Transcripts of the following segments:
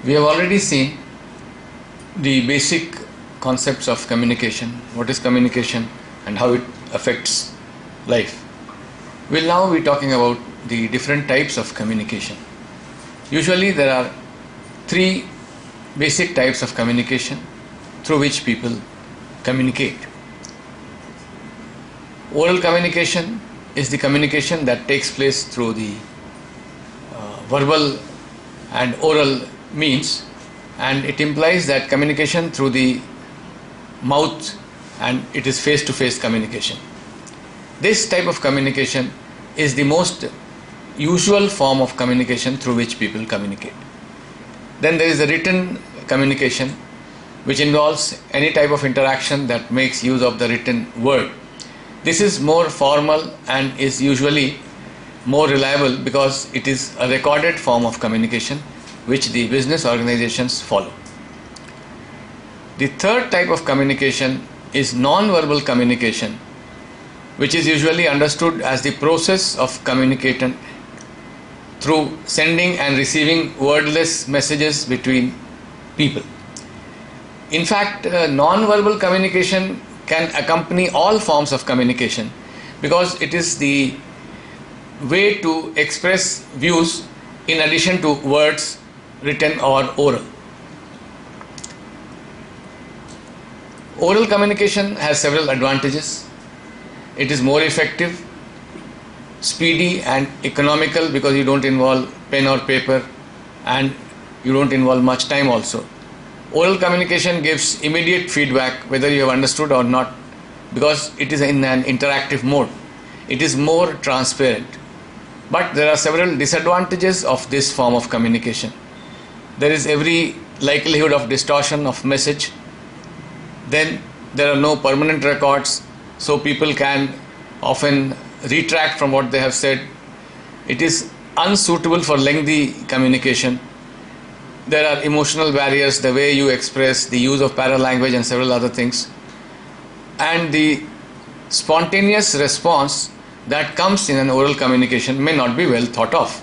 We have already seen the basic concepts of communication, what is communication and how it affects life. We'll now be talking about the different types of communication. Usually there are three basic types of communication through which people communicate. Oral communication is the communication that takes place through the verbal and oral means, and it implies that communication through the mouth, and it is face-to-face communication. This type of communication is the most usual form of communication through which people communicate. Then there is a written communication, which involves any type of interaction that makes use of the written word. This is more formal and is usually more reliable because it is a recorded form of communication which the business organizations follow. The third type of communication is non-verbal communication, which is usually understood as the process of communicating through sending and receiving wordless messages between people. In fact, non-verbal communication can accompany all forms of communication because it is the way to express views in addition to words, written or oral. Oral communication has several advantages. It is more effective, speedy and economical because you don't involve pen or paper and you don't involve much time also. Oral communication gives immediate feedback whether you have understood or not because it is in an interactive mode. It is more transparent. But there are several disadvantages of this form of communication. There is every likelihood of distortion of message. Then there are no permanent records, so people can often retract from what they have said. It is unsuitable for lengthy communication. There are emotional barriers, the way you express, the use of paralanguage and several other things. And the spontaneous response that comes in an oral communication may not be well thought of.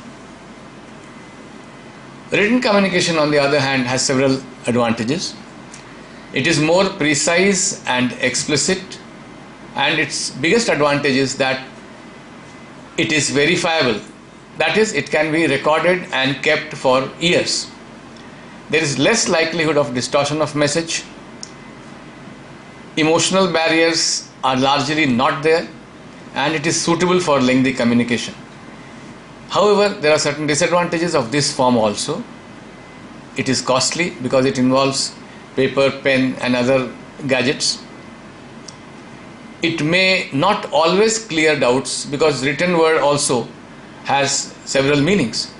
Written communication, on the other hand, has several advantages. It is more precise and explicit, and its biggest advantage is that it is verifiable. That is, it can be recorded and kept for years. There is less likelihood of distortion of message. Emotional barriers are largely not there, and it is suitable for lengthy communication. However, there are certain disadvantages of this form also. It is costly because it involves paper, pen and other gadgets. It may not always clear doubts because written word also has several meanings.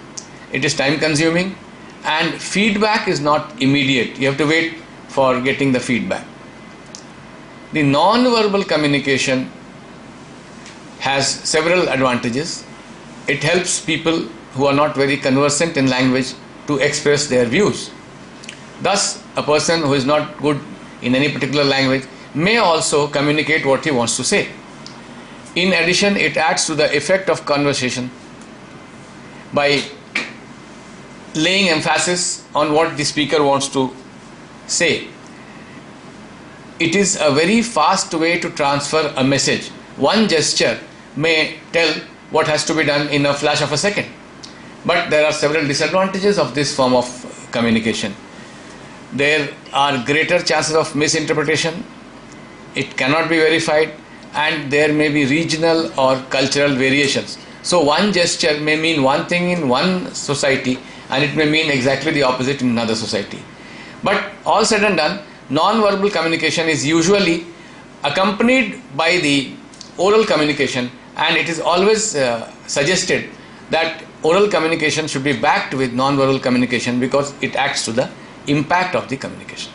It is time consuming and feedback is not immediate. You have to wait for getting the feedback. The non-verbal communication has several advantages. It helps people who are not very conversant in language to express their views. Thus, a person who is not good in any particular language may also communicate what he wants to say. In addition, it adds to the effect of conversation by laying emphasis on what the speaker wants to say. It is a very fast way to transfer a message. One gesture may tell what has to be done in a flash of a second. But there are several disadvantages of this form of communication. There are greater chances of misinterpretation. It cannot be verified, and there may be regional or cultural variations. So one gesture may mean one thing in one society and it may mean exactly the opposite in another society. But all said and done, non-verbal communication is usually accompanied by the oral communication, and it is always suggested that oral communication should be backed with non-verbal communication because it adds to the impact of the communication.